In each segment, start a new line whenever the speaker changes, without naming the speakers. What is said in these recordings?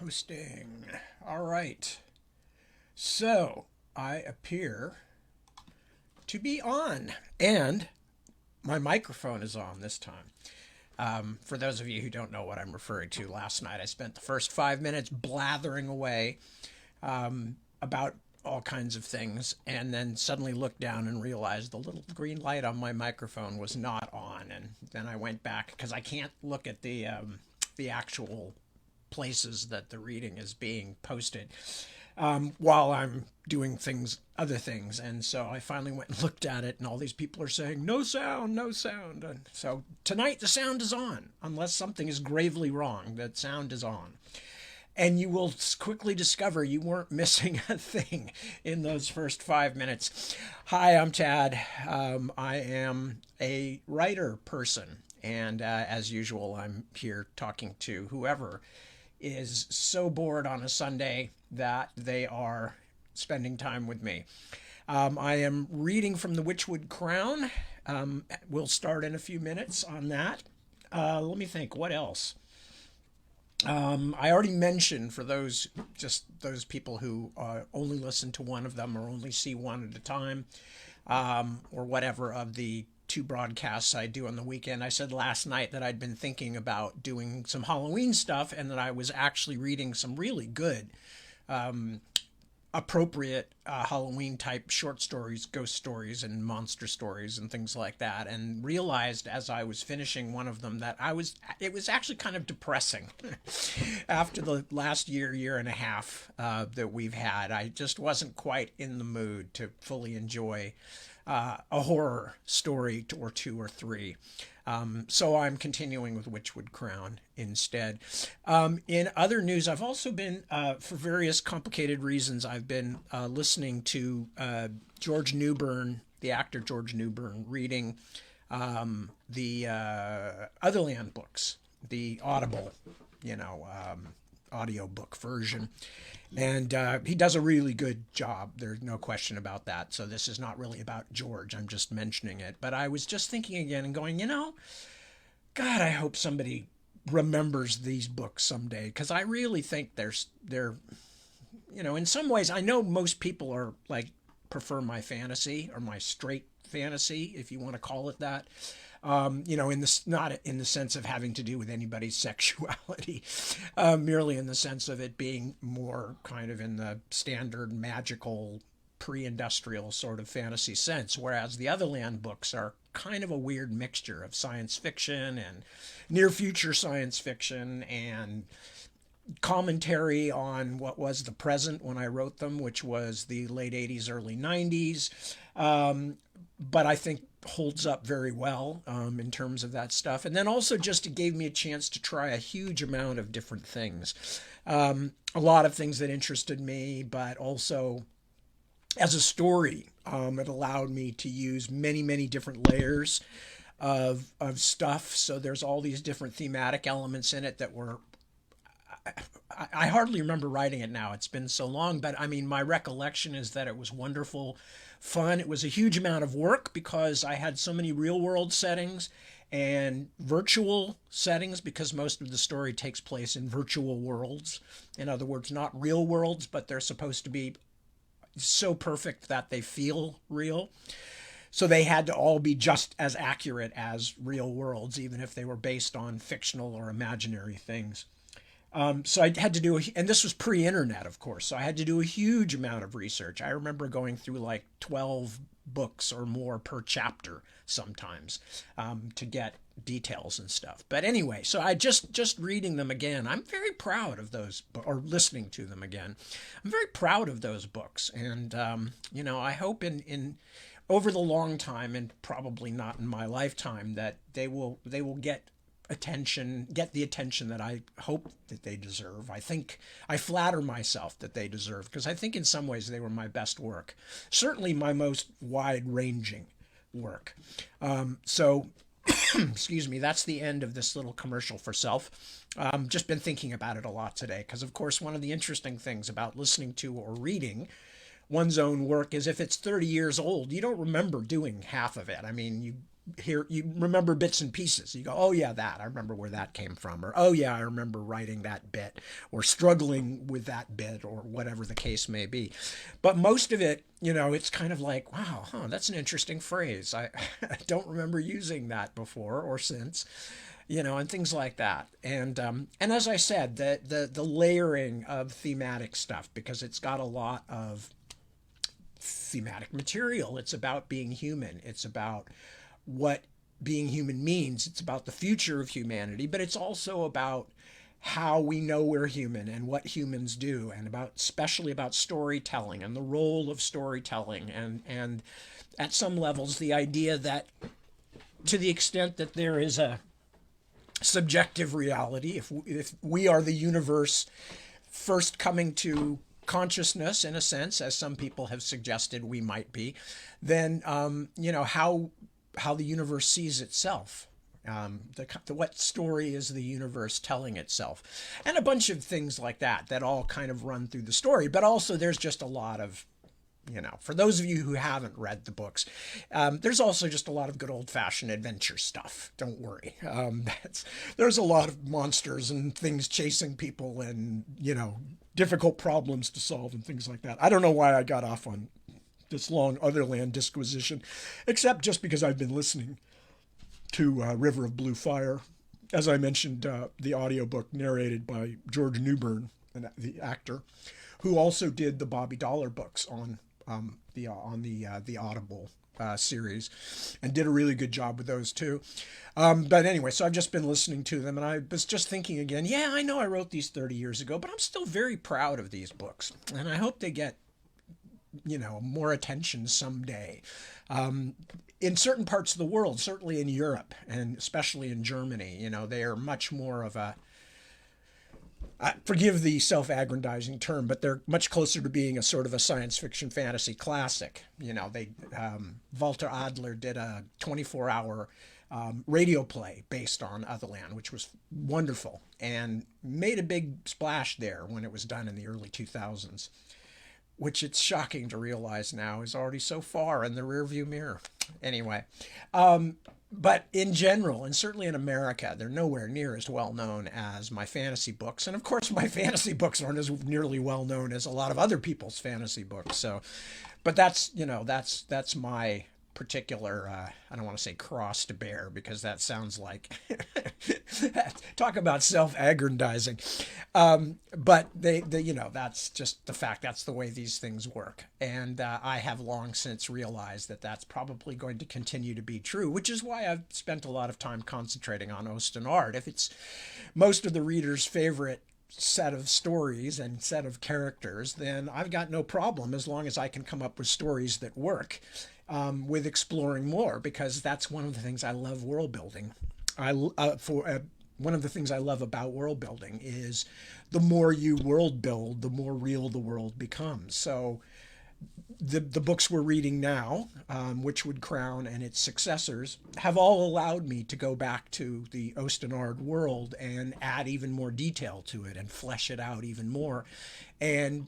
Hosting. All right. So I appear to be on, and my microphone is on this time. For those of you who don't know what I'm referring to, last night I spent the first 5 minutes blathering away about all kinds of things, and then suddenly looked down and realized the little green light on my microphone was not on. And then I went back because I can't look at the actual places that the reading is being posted while I'm doing other things. And so I finally went and looked at it, and all these people are saying, no sound, no sound. And so tonight the sound is on. Unless something is gravely wrong, that sound is on. And you will quickly discover you weren't missing a thing in those first 5 minutes. Hi, I'm Tad. I am a writer person. And as usual, I'm here talking to whoever is so bored on a Sunday that they are spending time with me. I am reading from the Witchwood Crown. We'll start in a few minutes on that. Let me think. What else? I already mentioned for those people who only listen to one of them or only see one at a time, or whatever of the two broadcasts I do on the weekend. I said last night that I'd been thinking about doing some Halloween stuff, and that I was actually reading some really good, appropriate Halloween type short stories, ghost stories, and monster stories, and things like that. And realized as I was finishing one of them that it was actually kind of depressing after the last year and a half that we've had. I just wasn't quite in the mood to fully enjoy a horror story or two or three. So I'm continuing with Witchwood Crown instead. In other news, I've also been, for various complicated reasons, I've been listening to George Newbern, the actor George Newbern, reading the Otherland books, the Audible, audiobook version. And he does a really good job. There's no question about that. So this is not really about George. I'm just mentioning it. But I was just thinking again and going, God, I hope somebody remembers these books someday. Because I really think they're, in some ways, I know most people are prefer my fantasy or my straight fantasy, if you want to call it that. Not in the sense of having to do with anybody's sexuality, merely in the sense of it being more kind of in the standard magical pre-industrial sort of fantasy sense, whereas the Otherland books are kind of a weird mixture of science fiction and near future science fiction and commentary on what was the present when I wrote them, which was the late 80s, early 90s. But I think holds up very well in terms of that stuff. And then also just it gave me a chance to try a huge amount of different things. A lot of things that interested me, but also as a story, it allowed me to use many, many different layers of stuff. So there's all these different thematic elements in it that were I hardly remember writing it now. It's been so long, but I mean, my recollection is that it was wonderful fun. It was a huge amount of work because I had so many real world settings and virtual settings, because most of the story takes place in virtual worlds. In other words, not real worlds, but they're supposed to be so perfect that they feel real. So they had to all be just as accurate as real worlds, even if they were based on fictional or imaginary things. So I had to do, and this was pre-internet, of course, so I had to do a huge amount of research. I remember going through 12 books or more per chapter sometimes to get details and stuff. But anyway, so I just reading them again, I'm very proud of those, or listening to them again, I'm very proud of those books. And, I hope in over the long time, and probably not in my lifetime, that they will get the attention that I hope that they deserve. I flatter myself that they deserve, because I think in some ways they were my best work, certainly my most wide-ranging work. So excuse me, that's the end of this little commercial for self. Just been thinking about it a lot today, because of course one of the interesting things about listening to or reading one's own work is if it's 30 years old, you don't remember doing half of it. I mean, you remember bits and pieces. You go, oh yeah, that, I remember where that came from, or oh yeah, I remember writing that bit or struggling with that bit or whatever the case may be. But most of it, it's kind of like, wow, that's an interesting phrase. I don't remember using that before or since, and things like that. And as I said, the layering of thematic stuff, because it's got a lot of thematic material. It's about being human. It's about what being human means. It's about the future of humanity, but it's also about how we know we're human and what humans do, and especially about storytelling and the role of storytelling, and at some levels the idea that, to the extent that there is a subjective reality, if we are the universe first coming to consciousness, in a sense, as some people have suggested we might be, then how the universe sees itself. What story is the universe telling itself, and a bunch of things like that all kind of run through the story. But also there's just a lot of, for those of you who haven't read the books, there's also just a lot of good old-fashioned adventure stuff. Don't worry. There's a lot of monsters and things chasing people, and difficult problems to solve and things like that. I don't know why I got off on this long Otherland disquisition, except just because I've been listening to River of Blue Fire. As I mentioned, the audiobook narrated by George Newbern, the actor, who also did the Bobby Dollar books on the Audible series, and did a really good job with those too. But anyway, so I've just been listening to them, and I was just thinking again, yeah, I know I wrote these 30 years ago, but I'm still very proud of these books, and I hope they get more attention someday. In certain parts of the world, certainly in Europe, and especially in Germany, they are much more of a, forgive the self-aggrandizing term, but they're much closer to being a sort of a science fiction fantasy classic. Walter Adler did a 24-hour radio play based on Otherland, which was wonderful, and made a big splash there when it was done in the early 2000s, which it's shocking to realize now is already so far in the rearview mirror. Anyway, but in general, and certainly in America, they're nowhere near as well known as my fantasy books. And of course, my fantasy books aren't as nearly well known as a lot of other people's fantasy books. So, but that's my particular, I don't want to say cross to bear, because that sounds like, talk about self-aggrandizing. But that's just the fact. That's the way these things work. And I have long since realized that that's probably going to continue to be true, which is why I've spent a lot of time concentrating on Ostenard. If it's most of the reader's favorite set of stories and set of characters, then I've got no problem, as long as I can come up with stories that work, with exploring more, because that's one of the things I love world building. One of the things I love about world building is the more you world build, the more real the world becomes. So the books we're reading now, Witchwood Crown and its successors, have all allowed me to go back to the Ostenard world and add even more detail to it and flesh it out even more. And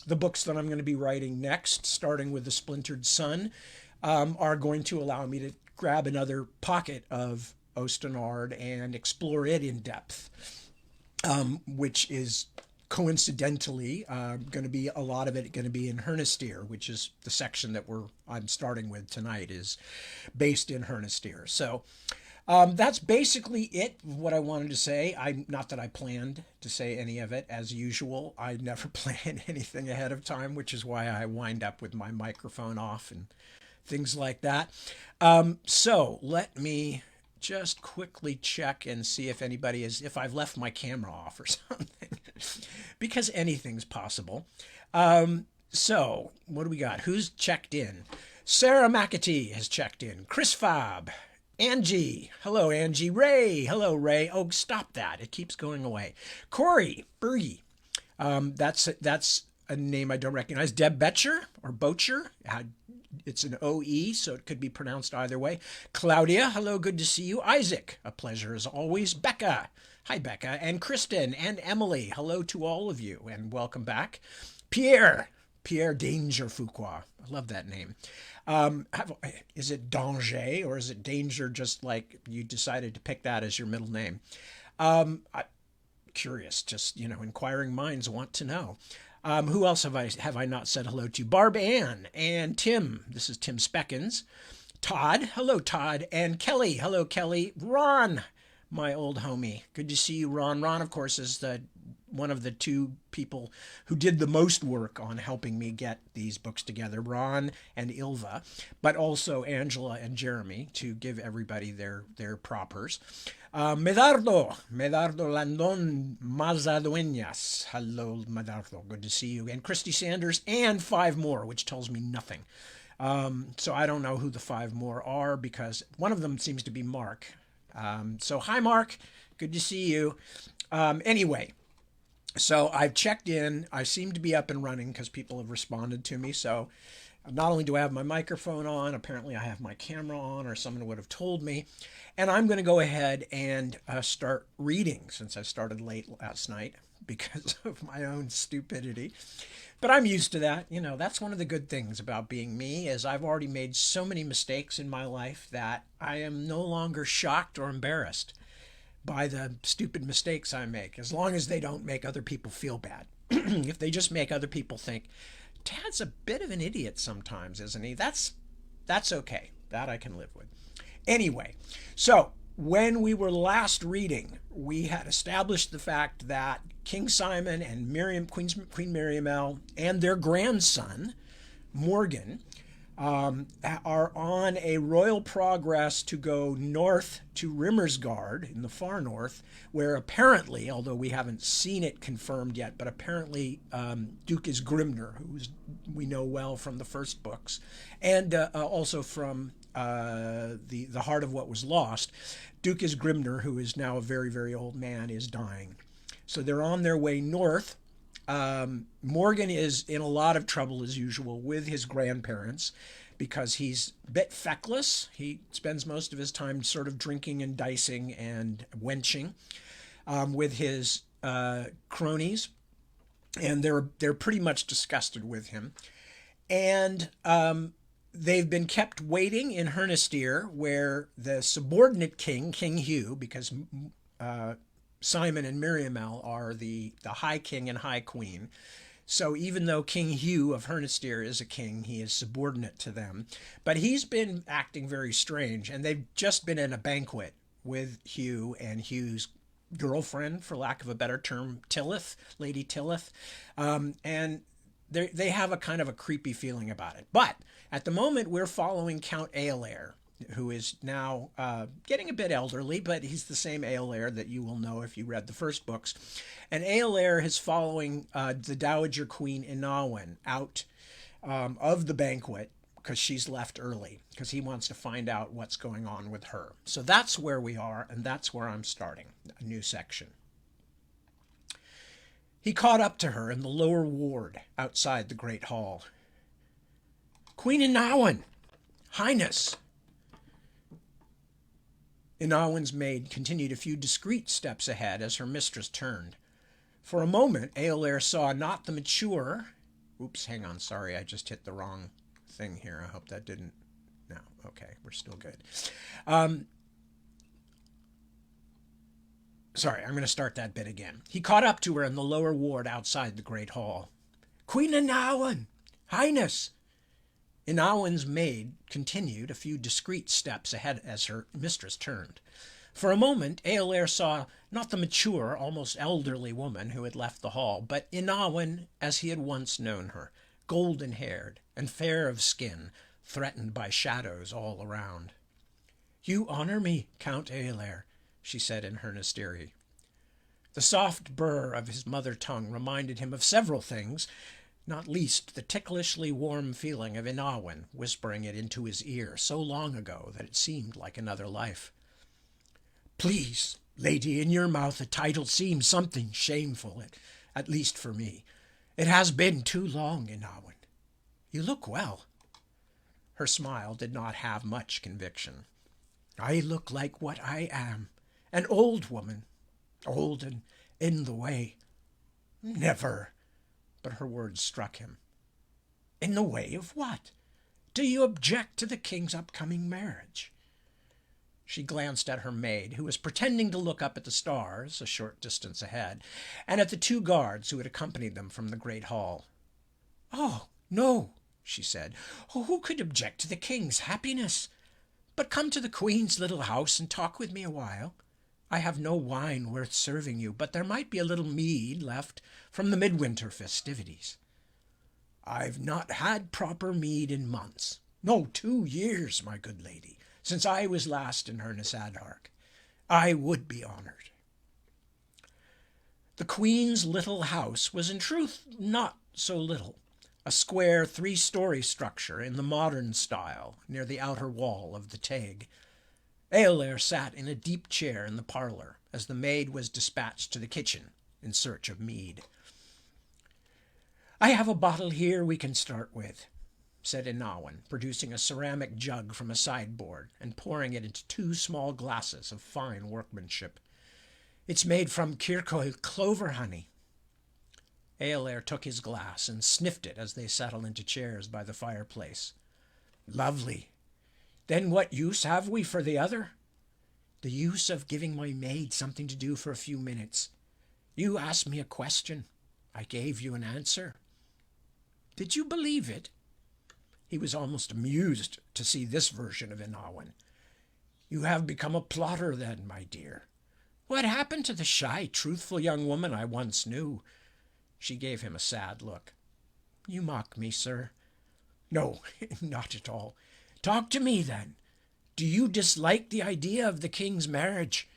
the books that I'm going to be writing next, starting with The Splintered Sun, are going to allow me to grab another pocket of Ostenard and explore it in depth, which is coincidentally going to be a lot of it going to be in Hernistir, which is the section that I'm starting with tonight, is based in Hernistir. So that's basically it, what I wanted to say. Not that I planned to say any of it. As usual, I never plan anything ahead of time, which is why I wind up with my microphone off and things like that. So let me just quickly check and see if if I've left my camera off or something, because anything's possible. So what do we got? Who's checked in? Sarah McAtee has checked in. Chris Fobb. Angie. Hello, Angie. Ray. Hello, Ray. Oh, stop that. It keeps going away. Corey Berge. That's a name I don't recognize. Deb Betcher or Bocher. It's an OE, so it could be pronounced either way. Claudia. Hello, good to see you. Isaac. A pleasure as always. Becca. Hi, Becca. And Kristen and Emily. Hello to all of you and welcome back. Pierre. Pierre Danger Fuqua. I love that name. Is it Danger or is it Danger just like you decided to pick that as your middle name? Curious, just, inquiring minds want to know. Who else have I not said hello to? Barb Ann and Tim. This is Tim Speckins. Todd. Hello, Todd. And Kelly. Hello, Kelly. Ron, my old homie. Good to see you, Ron. Ron, of course, is one of the two people who did the most work on helping me get these books together, Ron and Ilva, but also Angela and Jeremy, to give everybody their propers. Medardo Landon Mazadueñas. Hello, Medardo. Good to see you. And Christy Sanders and 5 more, which tells me nothing. So I don't know who the 5 more are because one of them seems to be Mark. So hi, Mark. Good to see you. Anyway, so I've checked in. I seem to be up and running because people have responded to me. So not only do I have my microphone on, apparently I have my camera on, or someone would have told me. And I'm going to go ahead and start reading since I started late last night because of my own stupidity. But I'm used to that. That's one of the good things about being me is I've already made so many mistakes in my life that I am no longer shocked or embarrassed by the stupid mistakes I make, as long as they don't make other people feel bad. If they just make other people think, Tad's a bit of an idiot sometimes, isn't he? That's okay. That I can live with. Anyway, so when we were last reading, we had established the fact that King Simon and Queen Miriamel and their grandson, Morgan, are on a royal progress to go north to Rimmersgard in the far north, where apparently, although we haven't seen it confirmed yet, but apparently Duke is Grimner, who we know well from the first books, and also from the Heart of What Was Lost. Duke is Grimner, who is now a very, very old man, is dying. So they're on their way north. Morgan is in a lot of trouble, as usual, with his grandparents because he's a bit feckless. He spends most of his time sort of drinking and dicing and wenching with his cronies, and they're pretty much disgusted with him. And they've been kept waiting in Hernistir, where the subordinate king, King Hugh, because Simon and Miriamel are the High King and High Queen. So even though King Hugh of Hernistir is a king, he is subordinate to them. But he's been acting very strange, and they've just been in a banquet with Hugh and Hugh's girlfriend, for lack of a better term, Tillith, Lady Tillith. And they have a kind of a creepy feeling about it. But at the moment, we're following Count Aelair, who is now getting a bit elderly, but he's the same Aelair that you will know if you read the first books. And Aelair is following the Dowager Queen Inawin out of the banquet because she's left early, because he wants to find out what's going on with her. So that's where we are, and that's where I'm starting, a new section. He caught up to her in the lower ward outside the great hall. Queen Inawin, Highness. Inawin's maid continued a few discreet steps ahead as her mistress turned. For a moment, Aolair saw not the mature... Oops, hang on, sorry, I just hit the wrong thing here. I hope that didn't... No, okay, we're still good. Sorry, I'm going to start that bit again. He caught up to her in the lower ward outside the great hall. Queen Inawin, Highness! Inawin's maid continued a few discreet steps ahead as her mistress turned. For a moment, Aolair saw not the mature, almost elderly woman who had left the hall, but Inawin as he had once known her, golden-haired and fair of skin, threatened by shadows all around. You honor me, Count Aolair, she said in Hernistiri. The soft burr of his mother tongue reminded him of several things, not least the ticklishly warm feeling of Inawin whispering it into his ear so long ago that it seemed like another life. Please, lady, in your mouth a title seems something shameful, at least for me. It has been too long, Inawin. You look well. Her smile did not have much conviction. I look like what I am, an old woman, old and in the way. Never. But her words struck him. In the way of what? Do you object to the king's upcoming marriage?" She glanced at her maid, who was pretending to look up at the stars a short distance ahead, and at the two guards who had accompanied them from the great hall. "Oh, no," she said. "Who could object to the king's happiness? But come to the queen's little house and talk with me a while. I have no wine worth serving you, but there might be a little mead left from the midwinter festivities." "I've not had proper mead in months. No, 2 years, my good lady, since I was last in Hernus Adharc. I would be honoured." The queen's little house was in truth not so little, a square 3-story structure in the modern style near the outer wall of the Teg. Aolair sat in a deep chair in the parlour as the maid was dispatched to the kitchen in search of mead. "I have a bottle here we can start with," said Inawan, producing a ceramic jug from a sideboard and pouring it into 2 small glasses of fine workmanship. "It's made from Kirkhoil clover honey." Aolair took his glass and sniffed it as they settled into chairs by the fireplace. "Lovely. Then what use have we for the other?" "The use of giving my maid something to do for a few minutes. You asked me a question. I gave you an answer." "Did you believe it?" He was almost amused to see this version of Inawan. "You have become a plotter then, my dear. What happened to the shy, truthful young woman I once knew?" She gave him a sad look. "You mock me, sir." "No, not at all. Talk to me, then. Do you dislike the idea of the king's marriage?"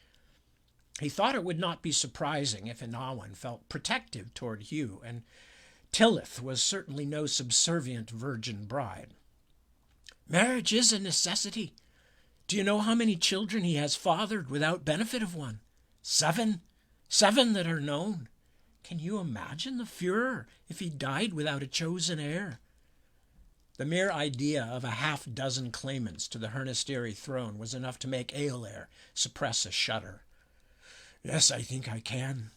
He thought it would not be surprising if Inawan felt protective toward Hugh, and Tilith was certainly no subservient virgin bride. "Marriage is a necessity. Do you know how many children he has fathered without benefit of one? 7. 7 that are known. Can you imagine the furor if he died without a chosen heir?" The mere idea of a half-dozen claimants to the Hernesteri throne was enough to make Aolair suppress a shudder. "Yes, I think I can.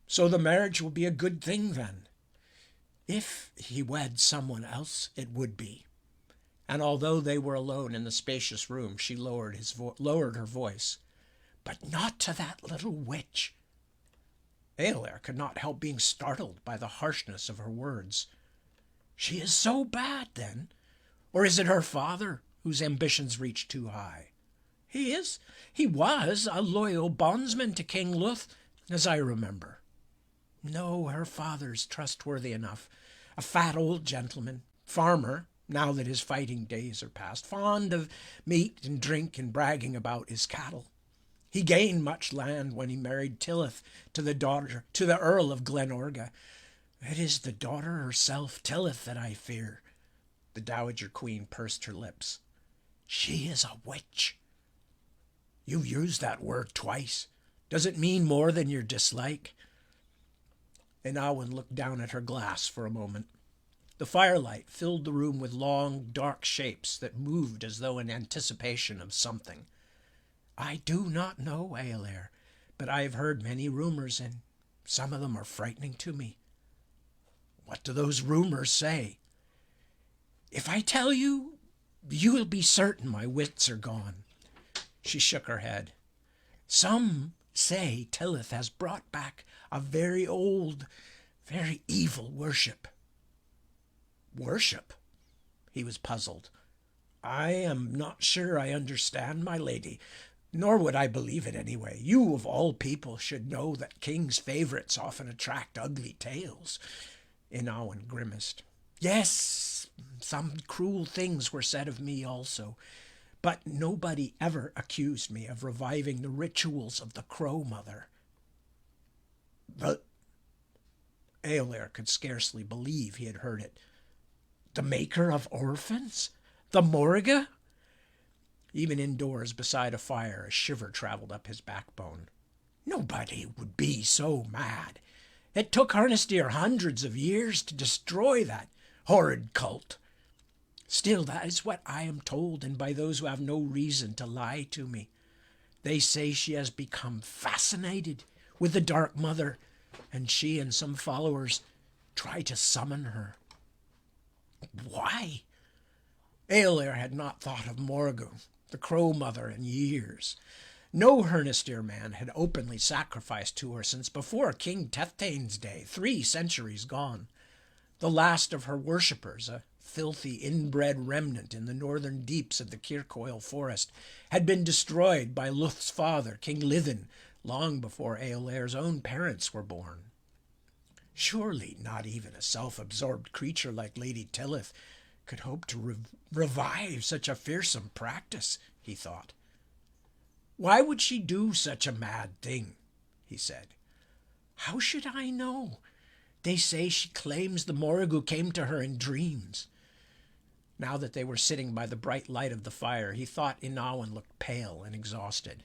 So the marriage will be a good thing, then?" "If he wed someone else, it would be." And although they were alone in the spacious room, she lowered her voice. "But not to that little witch." Aolair could not help being startled by the harshness of her words. "She is so bad, then? Or is it her father, whose ambitions reach too high?" He was a loyal bondsman to King Luth, as I remember." "No, her father's trustworthy enough. A fat old gentleman, farmer, now that his fighting days are past, fond of meat and drink and bragging about his cattle. He gained much land when he married Tilith to the Earl of Glenorga. It is the daughter herself, Tilith, that I fear." The Dowager Queen pursed her lips. "She is a witch." "You've used that word twice. Does it mean more than your dislike?" Inawan looked down at her glass for a moment. The firelight filled the room with long, dark shapes that moved as though in anticipation of something. "I do not know, Aolair, but I have heard many rumors, and some of them are frightening to me." "What do those rumors say?" "If I tell you, you will be certain my wits are gone." She shook her head. "Some say Tilith has brought back a very old, very evil worship." "Worship?" He was puzzled. "I am not sure I understand, my lady, nor would I believe it anyway. You, of all people, should know that kings' favourites often attract ugly tales." Inawan grimaced. "Yes, some cruel things were said of me also, but nobody ever accused me of reviving the rituals of the Crow Mother." "The—" Aolair could scarcely believe he had heard it. "The maker of orphans? The Morga?" Even indoors beside a fire, a shiver travelled up his backbone. "Nobody would be so mad. It took Hernesteri hundreds of years to destroy that horrid cult. Still, that is what I am told, and by those who have no reason to lie to me. They say she has become fascinated with the Dark Mother, and she and some followers try to summon her." Why? Aolair had not thought of Morrigu, the Crow Mother, in years. No Hernistir man had openly sacrificed to her since before King Tethtane's day, 3 centuries gone. The last of her worshippers, a filthy inbred remnant in the northern deeps of the Kirkhoyle forest, had been destroyed by Luth's father, King Lithin, long before Aolair's own parents were born. Surely not even a self-absorbed creature like Lady Tillith could hope to revive such a fearsome practice, he thought. Why would she do such a mad thing? He said. How should I know? They say she claims the Morrigu came to her in dreams. Now that they were sitting by the bright light of the fire, he thought Inawan looked pale and exhausted.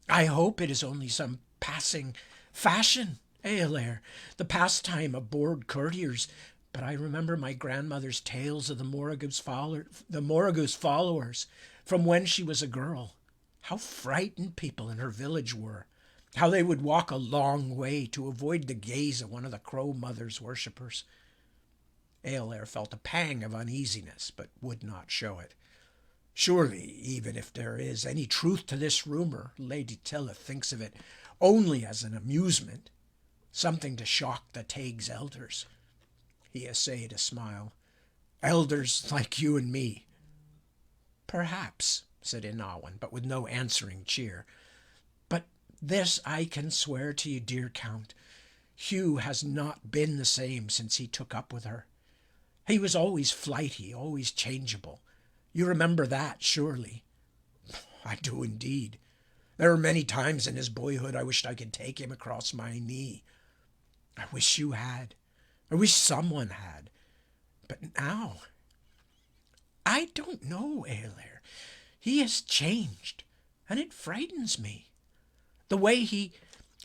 I hope it is only some passing fashion, Aolair, the pastime of bored courtiers, but I remember my grandmother's tales of the Morrigue's followers from when she was a girl. How frightened people in her village were. How they would walk a long way to avoid the gaze of one of the Crow Mother's worshippers. Aolair felt a pang of uneasiness, but would not show it. Surely, even if there is any truth to this rumor, Lady Tillith thinks of it only as an amusement, something to shock the Taig's elders. He essayed a smile. Elders like you and me. Perhaps, said Inawan, but with no answering cheer. But this I can swear to you, dear Count. Hugh has not been the same since he took up with her. He was always flighty, always changeable. You remember that, surely. I do indeed. There were many times in his boyhood I wished I could take him across my knee. I wish you had. I wish someone had. But now, I don't know, Aolair. He has changed, and it frightens me. The way he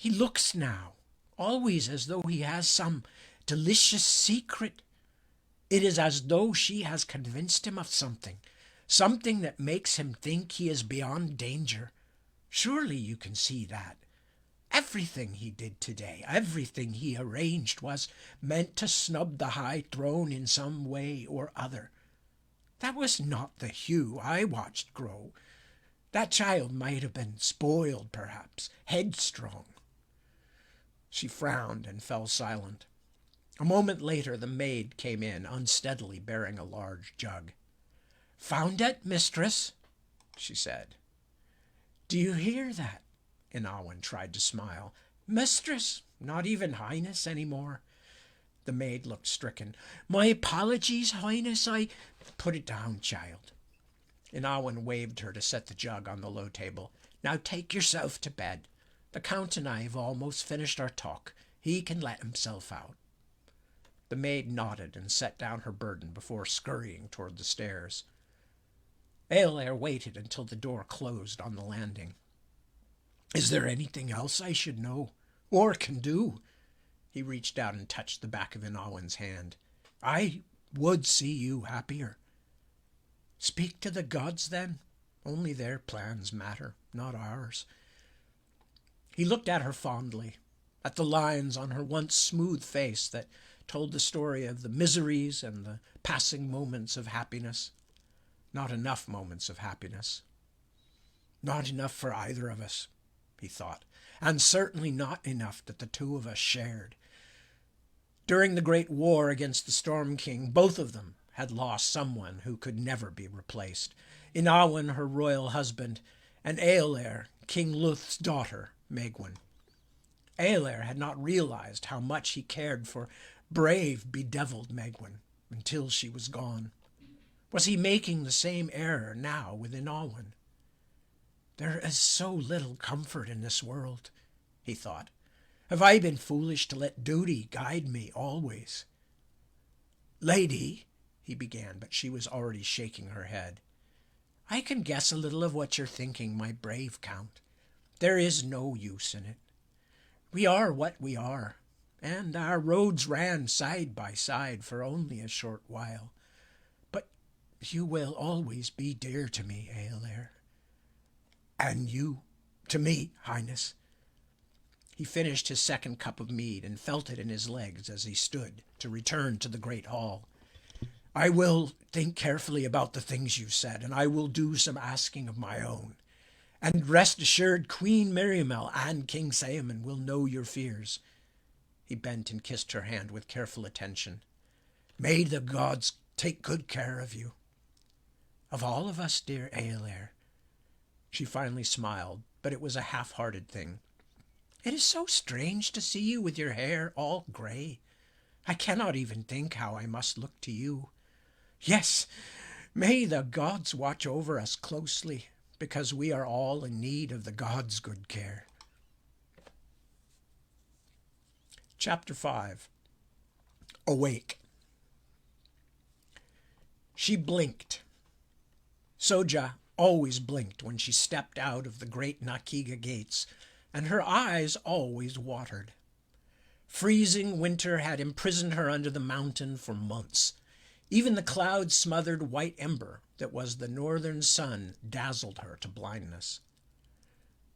looks now, always as though he has some delicious secret. It is as though she has convinced him of something that makes him think he is beyond danger. Surely you can see that. Everything he did today, everything he arranged was meant to snub the high throne in some way or other. That was not the Hugh I watched grow. That child might have been spoiled, perhaps, headstrong. She frowned and fell silent. A moment later the maid came in, unsteadily bearing a large jug. Found it, mistress, she said. Do you hear that? Inawan tried to smile. Mistress, not even Highness any more. The maid looked stricken. My apologies, Highness. I... Put it down, child. Inawan waved her to set the jug on the low table. Now take yourself to bed. The Count and I have almost finished our talk. He can let himself out. The maid nodded and set down her burden before scurrying toward the stairs. Aolair waited until the door closed on the landing. Is there anything else I should know, or can do? He reached out and touched the back of Inawan's hand. I would see you happier. Speak to the gods, then. Only their plans matter, not ours. He looked at her fondly, at the lines on her once smooth face that told the story of the miseries and the passing moments of happiness. Not enough moments of happiness. Not enough for either of us, he thought, and certainly not enough that the two of us shared. During the Great War against the Storm King, both of them had lost someone who could never be replaced. Inawan, her royal husband, and Aolair, King Luth's daughter, Megwin. Aolair had not realized how much he cared for brave, bedeviled Megwin until she was gone. Was he making the same error now with Inawan? There is so little comfort in this world, he thought. Have I been foolish to let duty guide me always? Lady, he began, but she was already shaking her head. I can guess a little of what you're thinking, my brave Count. There is no use in it. We are what we are, and our roads ran side by side for only a short while. But you will always be dear to me, Aolair. And you to me, Highness. He finished his second cup of mead and felt it in his legs as he stood to return to the great hall. I will think carefully about the things you've said, and I will do some asking of my own. And rest assured, Queen Miriamel and King Sayaman will know your fears." He bent and kissed her hand with careful attention. "May the gods take good care of you." "Of all of us, dear Aelair." She finally smiled, but it was a half-hearted thing. "It is so strange to see you with your hair all grey. I cannot even think how I must look to you. Yes, may the gods watch over us closely, because we are all in need of the gods' good care." Chapter 5. Awake. She blinked. Soja always blinked when she stepped out of the great Nakiga gates, and her eyes always watered. Freezing winter had imprisoned her under the mountain for months. Even the cloud-smothered white ember that was the northern sun dazzled her to blindness.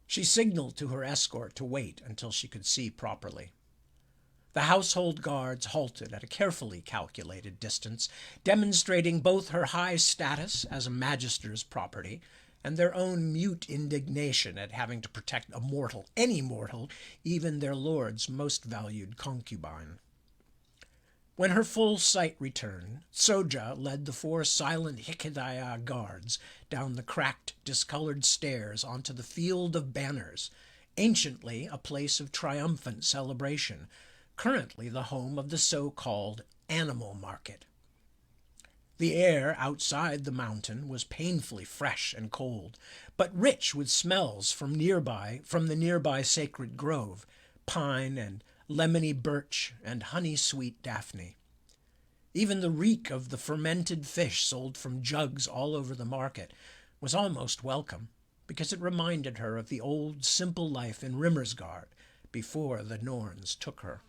She signaled to her escort to wait until she could see properly. The household guards halted at a carefully calculated distance, demonstrating both her high status as a magister's property and their own mute indignation at having to protect a mortal, any mortal, even their lord's most valued concubine. When her full sight returned, Soja led the 4 silent Hikedaya guards down the cracked, discolored stairs onto the Field of Banners, anciently a place of triumphant celebration, currently the home of the so-called animal market. The air outside the mountain was painfully fresh and cold, but rich with smells from the nearby sacred grove, pine and lemony birch and honey-sweet daphne. Even the reek of the fermented fish sold from jugs all over the market was almost welcome, because it reminded her of the old simple life in Rimmersgard before the Norns took her.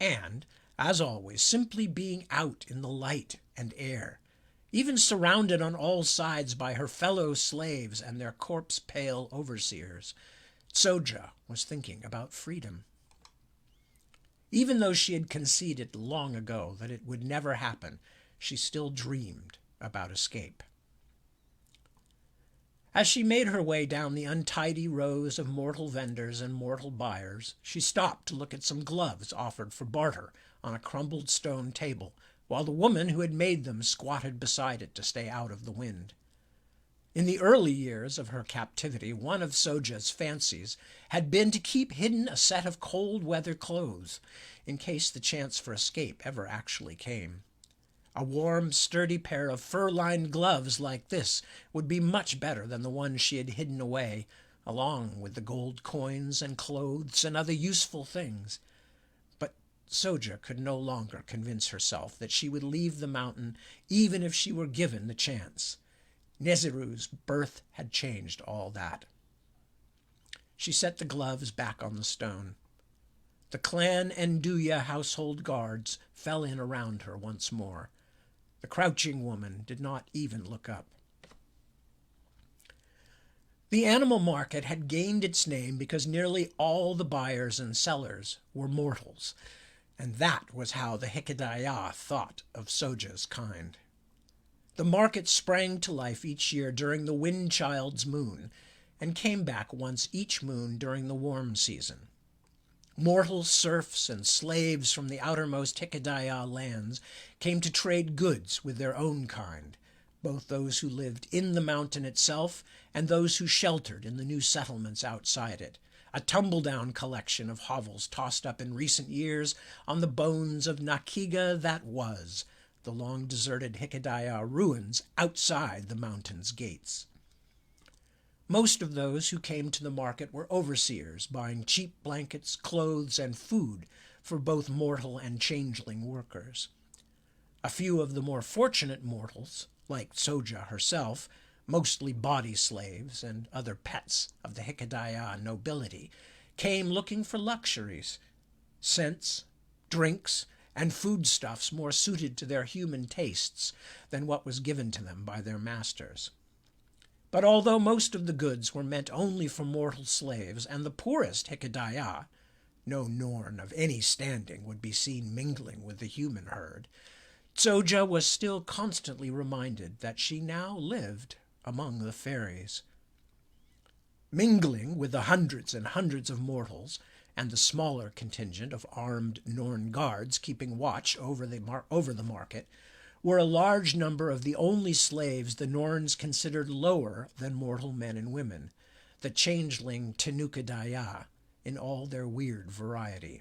And, as always, simply being out in the light and air, even surrounded on all sides by her fellow slaves and their corpse-pale overseers, Soja was thinking about freedom. Even though she had conceded long ago that it would never happen, she still dreamed about escape. As she made her way down the untidy rows of mortal vendors and mortal buyers, she stopped to look at some gloves offered for barter on a crumbled stone table, while the woman who had made them squatted beside it to stay out of the wind. In the early years of her captivity, one of Soja's fancies had been to keep hidden a set of cold-weather clothes, in case the chance for escape ever actually came. A warm, sturdy pair of fur-lined gloves like this would be much better than the one she had hidden away, along with the gold coins and clothes and other useful things. But Soja could no longer convince herself that she would leave the mountain even if she were given the chance. Neziru's birth had changed all that. She set the gloves back on the stone. The clan Enduya household guards fell in around her once more. The crouching woman did not even look up. The animal market had gained its name because nearly all the buyers and sellers were mortals, and that was how the Hikedaya thought of Soja's kind. The market sprang to life each year during the Wind-child's moon, and came back once each moon during the warm season. Mortal serfs and slaves from the outermost Hikedaya lands came to trade goods with their own kind, both those who lived in the mountain itself and those who sheltered in the new settlements outside it, a tumble-down collection of hovels tossed up in recent years on the bones of Nakiga that was, the long-deserted Hikedaya ruins outside the mountain's gates. Most of those who came to the market were overseers, buying cheap blankets, clothes, and food for both mortal and changeling workers. A few of the more fortunate mortals, like Soja herself, mostly body slaves and other pets of the Hikedaya nobility, came looking for luxuries, scents, drinks, and foodstuffs more suited to their human tastes than what was given to them by their masters. But although most of the goods were meant only for mortal slaves, and the poorest Hikedaya, no Norn of any standing would be seen mingling with the human herd, Soja was still constantly reminded that she now lived among the fairies. Mingling with the hundreds and hundreds of mortals and the smaller contingent of armed Norn guards keeping watch over the market were a large number of the only slaves the Norns considered lower than mortal men and women, the changeling Tenukadaya, in all their weird variety.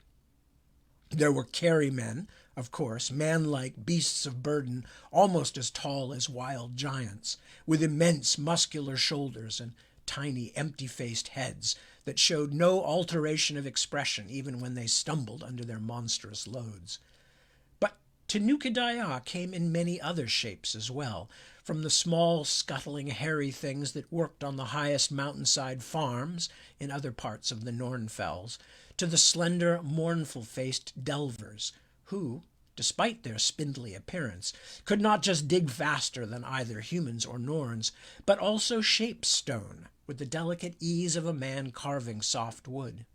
There were carry men, of course, man-like beasts of burden, almost as tall as wild giants, with immense muscular shoulders and tiny empty-faced heads that showed no alteration of expression even when they stumbled under their monstrous loads. But Tenukadaya came in many other shapes as well, from the small, scuttling, hairy things that worked on the highest mountainside farms in other parts of the Nornfells, to the slender, mournful-faced delvers, who, despite their spindly appearance, could not just dig faster than either humans or Norns, but also shape stone with the delicate ease of a man carving soft wood.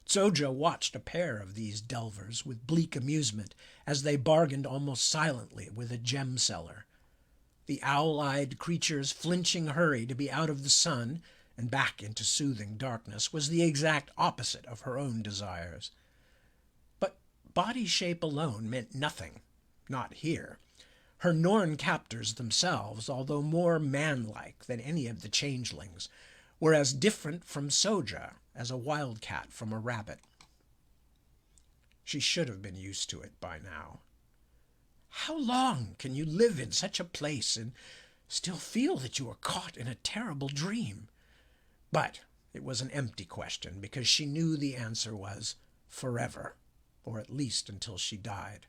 Soja watched a pair of these delvers with bleak amusement as they bargained almost silently with a gem seller. The owl-eyed creature's flinching hurry to be out of the sun and back into soothing darkness was the exact opposite of her own desires. But body shape alone meant nothing, not here. Her Norn captors themselves, although more man-like than any of the changelings, were as different from Soja as a wildcat from a rabbit. She should have been used to it by now. How long can you live in such a place and still feel that you are caught in a terrible dream? But it was an empty question, because she knew the answer was forever, or at least until she died.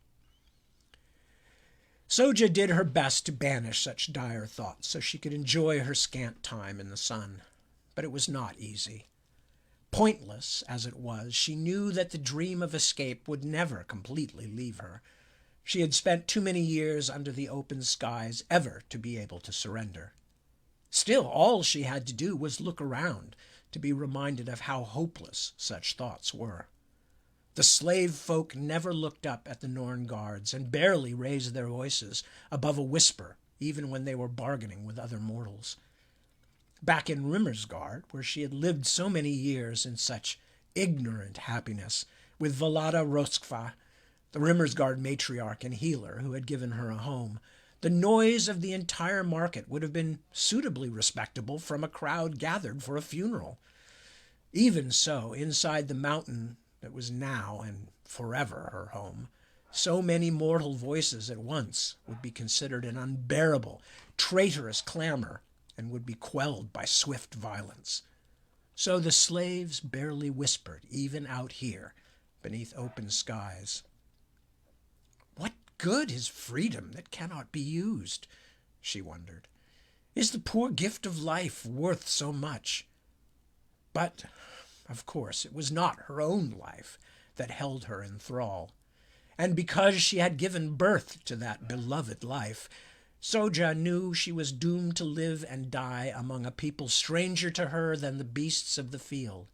Soja did her best to banish such dire thoughts so she could enjoy her scant time in the sun, but it was not easy. Pointless as it was, she knew that the dream of escape would never completely leave her. She had spent too many years under the open skies ever to be able to surrender. Still, all she had to do was look around to be reminded of how hopeless such thoughts were. The slave folk never looked up at the Norn guards and barely raised their voices above a whisper, even when they were bargaining with other mortals. Back in Rimmersgard, where she had lived so many years in such ignorant happiness, with Valada Roskva, the Rimmersgard matriarch and healer who had given her a home, the noise of the entire market would have been suitably respectable from a crowd gathered for a funeral. Even so, inside the mountain that was now and forever her home, so many mortal voices at once would be considered an unbearable, traitorous clamor, and would be quelled by swift violence. So the slaves barely whispered, even out here, beneath open skies. What good is freedom that cannot be used? She wondered. Is the poor gift of life worth so much? But, of course, it was not her own life that held her in thrall. And because she had given birth to that beloved life, Soja knew she was doomed to live and die among a people stranger to her than the beasts of the field,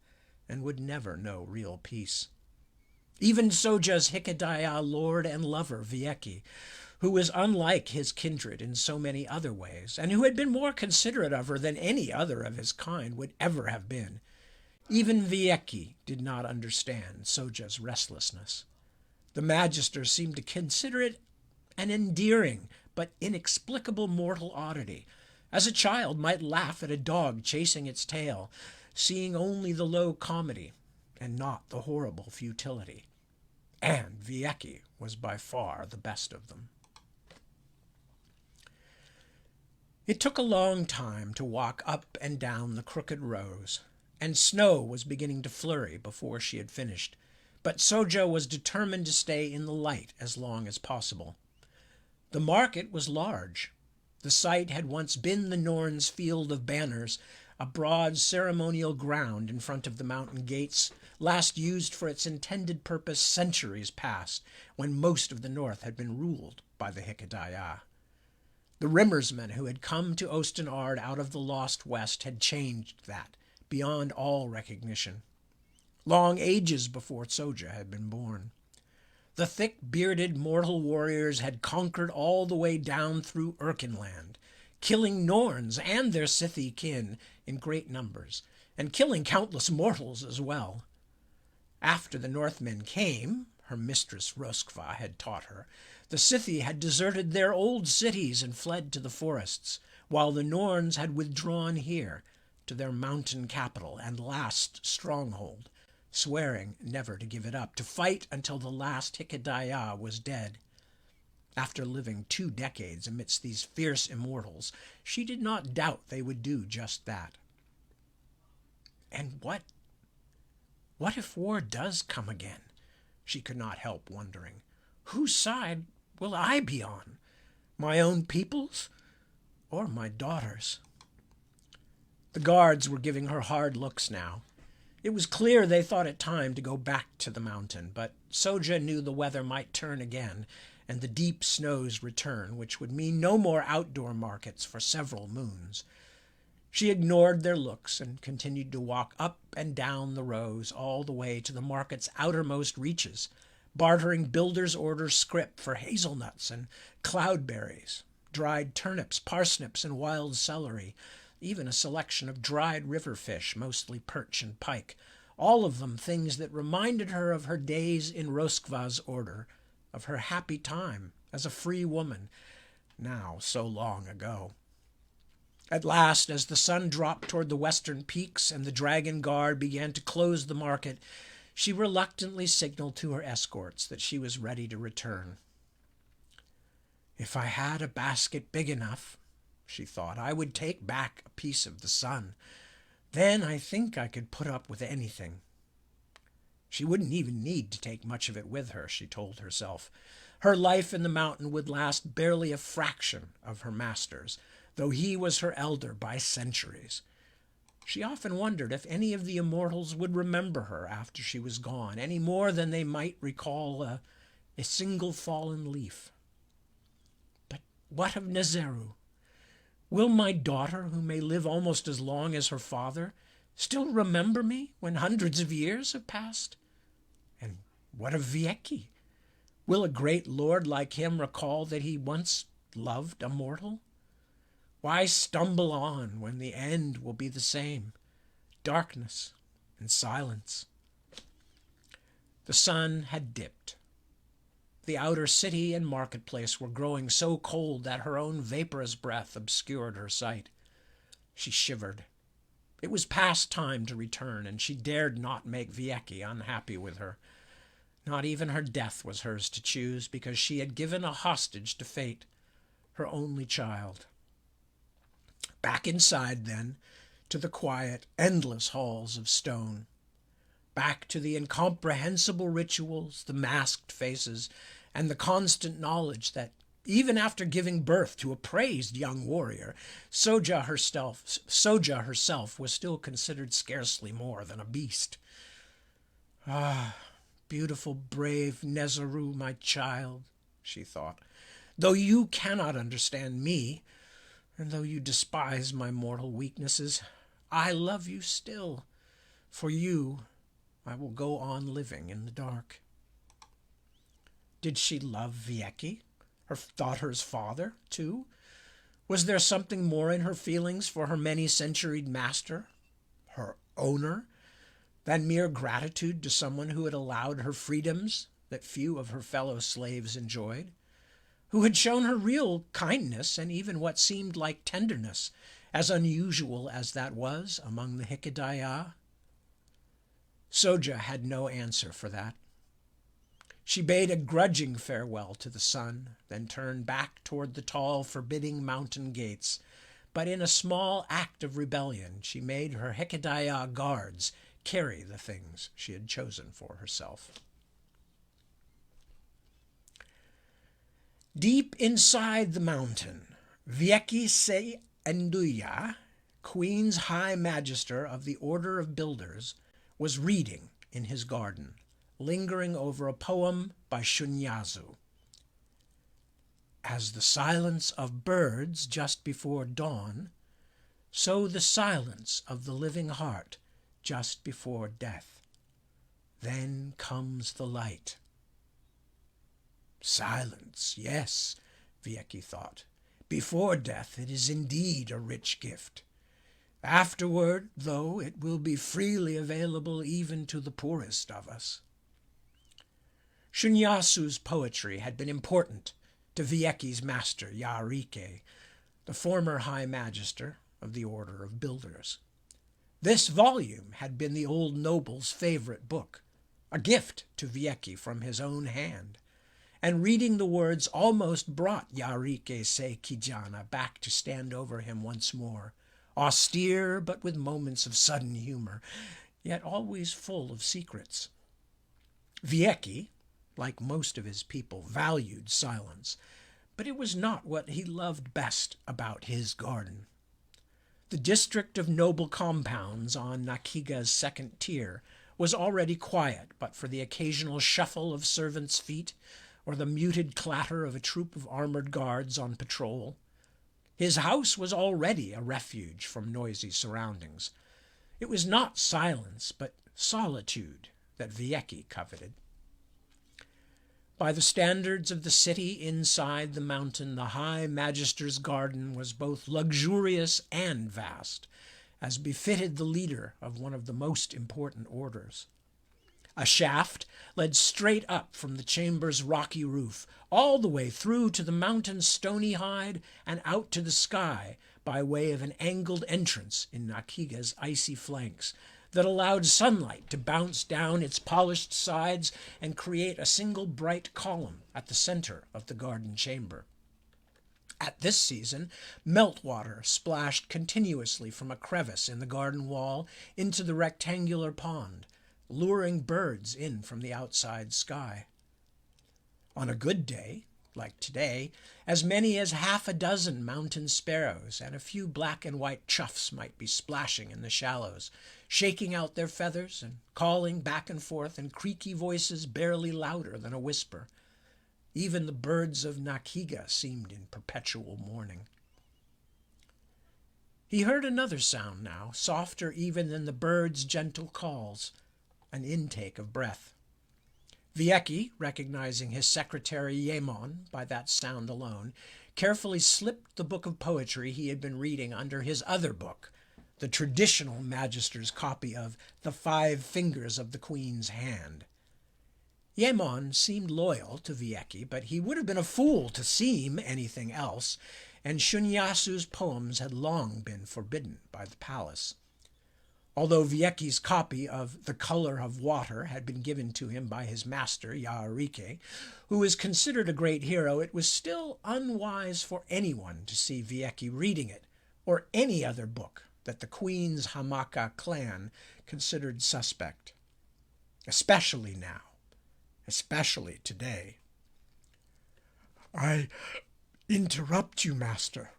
and would never know real peace. Even Soja's Hikadaya lord and lover, Vieki, who was unlike his kindred in so many other ways, and who had been more considerate of her than any other of his kind would ever have been, even Vieki did not understand Soja's restlessness. The Magister seemed to consider it an endearing but inexplicable mortal oddity, as a child might laugh at a dog chasing its tail, seeing only the low comedy and not the horrible futility. And Vieki was by far the best of them. It took a long time to walk up and down the crooked rows, and snow was beginning to flurry before she had finished, but Soja was determined to stay in the light as long as possible. The market was large. The site had once been the Norns' field of banners, a broad ceremonial ground in front of the mountain gates, last used for its intended purpose centuries past, when most of the north had been ruled by the Hikadaya. The Rimmersmen who had come to Ostenard out of the lost west had changed that, beyond all recognition, long ages before Soja had been born. The thick-bearded mortal warriors had conquered all the way down through Erkinland, killing Norns and their Scythy kin in great numbers, and killing countless mortals as well. After the Northmen came, her mistress Röskva had taught her, the Scythi had deserted their old cities and fled to the forests, while the Norns had withdrawn here to their mountain capital and last stronghold, swearing never to give it up, to fight until the last Hikedaya was dead. After living 2 decades amidst these fierce immortals, she did not doubt they would do just that. And what if war does come again? She could not help wondering. Whose side will I be on? My own people's or my daughter's? The guards were giving her hard looks now. It was clear they thought it time to go back to the mountain, but Soja knew the weather might turn again, and the deep snows return, which would mean no more outdoor markets for several moons. She ignored their looks and continued to walk up and down the rows all the way to the market's outermost reaches, bartering builders' order scrip for hazelnuts and cloudberries, dried turnips, parsnips, and wild celery, even a selection of dried river fish, mostly perch and pike, all of them things that reminded her of her days in Röskva's order, of her happy time as a free woman, now so long ago. At last, as the sun dropped toward the western peaks and the dragon guard began to close the market, she reluctantly signaled to her escorts that she was ready to return. If I had a basket big enough, she thought, I would take back a piece of the sun. Then I think I could put up with anything. She wouldn't even need to take much of it with her, she told herself. Her life in the mountain would last barely a fraction of her master's, though he was her elder by centuries. She often wondered if any of the immortals would remember her after she was gone, any more than they might recall a single fallen leaf. But what of Nezeru? Will my daughter, who may live almost as long as her father, still remember me when hundreds of years have passed? And what of Vieki? Will a great lord like him recall that he once loved a mortal? Why stumble on when the end will be the same, darkness and silence? The sun had dipped. The outer city and marketplace were growing so cold that her own vaporous breath obscured her sight. She shivered. It was past time to return, and she dared not make Vieki unhappy with her. Not even her death was hers to choose, because she had given a hostage to fate, her only child. Back inside, then, to the quiet, endless halls of stone. Back to the incomprehensible rituals, the masked faces, and the constant knowledge that, even after giving birth to a praised young warrior, Soja herself was still considered scarcely more than a beast. Ah, beautiful, brave Nezeru, my child, she thought, though you cannot understand me, and though you despise my mortal weaknesses, I love you still. For you, I will go on living in the dark. Did she love Vieki, her daughter's father, too? Was there something more in her feelings for her many-centuried master, her owner, than mere gratitude to someone who had allowed her freedoms that few of her fellow slaves enjoyed, who had shown her real kindness and even what seemed like tenderness, as unusual as that was among the Hikedaya? Soja had no answer for that. She bade a grudging farewell to the sun, then turned back toward the tall, forbidding mountain gates. But in a small act of rebellion, she made her Hikedaya guards carry the things she had chosen for herself. Deep inside the mountain, Vieki Se Enduya, Queen's High Magister of the Order of Builders, was reading in his garden, lingering over a poem by Shunyazu. As the silence of birds just before dawn, so the silence of the living heart just before death. Then comes the light. Silence, yes, Viecki thought. Before death it is indeed a rich gift. Afterward, though, it will be freely available even to the poorest of us. Shunyasu's poetry had been important to Viecki's master, Yarike, the former High Magister of the Order of Builders. This volume had been the old noble's favorite book, a gift to Viecki from his own hand, and reading the words almost brought Yarike Seikijana back to stand over him once more, austere but with moments of sudden humor, yet always full of secrets. Viecki, like most of his people, valued silence, but it was not what he loved best about his garden. The district of noble compounds on Nakiga's second tier was already quiet but for the occasional shuffle of servants' feet or the muted clatter of a troop of armored guards on patrol. His house was already a refuge from noisy surroundings. It was not silence, but solitude that Viecki coveted. By the standards of the city inside the mountain, the High Magister's garden was both luxurious and vast, as befitted the leader of one of the most important orders. A shaft led straight up from the chamber's rocky roof, all the way through to the mountain's stony hide and out to the sky by way of an angled entrance in Nakiga's icy flanks that allowed sunlight to bounce down its polished sides and create a single bright column at the center of the garden chamber. At this season, meltwater splashed continuously from a crevice in the garden wall into the rectangular pond, luring birds in from the outside sky. On a good day, like today, as many as half a dozen mountain sparrows and a few black and white choughs might be splashing in the shallows, shaking out their feathers and calling back and forth in creaky voices barely louder than a whisper. Even the birds of Nakiga seemed in perpetual mourning. He heard another sound now, softer even than the birds' gentle calls, an intake of breath. Viecki, recognizing his secretary Yemon by that sound alone, carefully slipped the book of poetry he had been reading under his other book, the traditional magister's copy of The 5 Fingers of the Queen's Hand. Yemon seemed loyal to Viecki, but he would have been a fool to seem anything else, and Shunyasu's poems had long been forbidden by the palace. Although Viecki's copy of The Color of Water had been given to him by his master, Yaarike, who is considered a great hero, it was still unwise for anyone to see Viecki reading it, or any other book that the Queen's Hamaka clan considered suspect. Especially now. Especially today. "I interrupt you, master."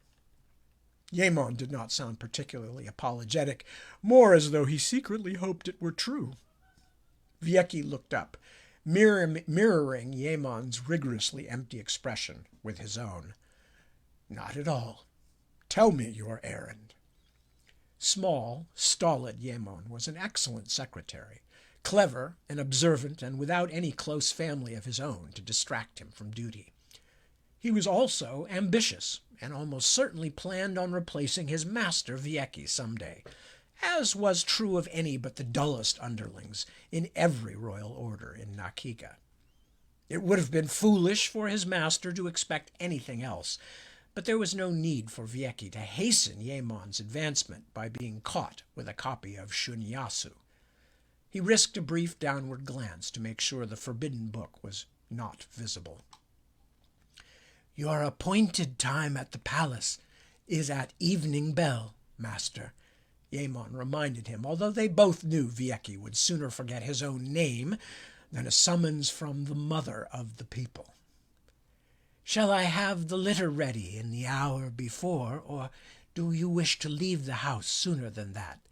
Yemon did not sound particularly apologetic, more as though he secretly hoped it were true. Viecki looked up, mirroring Yemon's rigorously empty expression with his own. "Not at all. Tell me your errand." Small, stolid Yemon was an excellent secretary, clever and observant and without any close family of his own to distract him from duty. He was also ambitious, and almost certainly planned on replacing his master Viecki some day, as was true of any but the dullest underlings in every royal order in Nakiga. It would have been foolish for his master to expect anything else, but there was no need for Viecki to hasten Yemon's advancement by being caught with a copy of Shunyasu. He risked a brief downward glance to make sure the forbidden book was not visible. "Your appointed time at the palace is at evening bell, master," Yemon reminded him, although they both knew Viecki would sooner forget his own name than a summons from the mother of the people. "Shall I have the litter ready in the hour before, or do you wish to leave the house sooner than that?"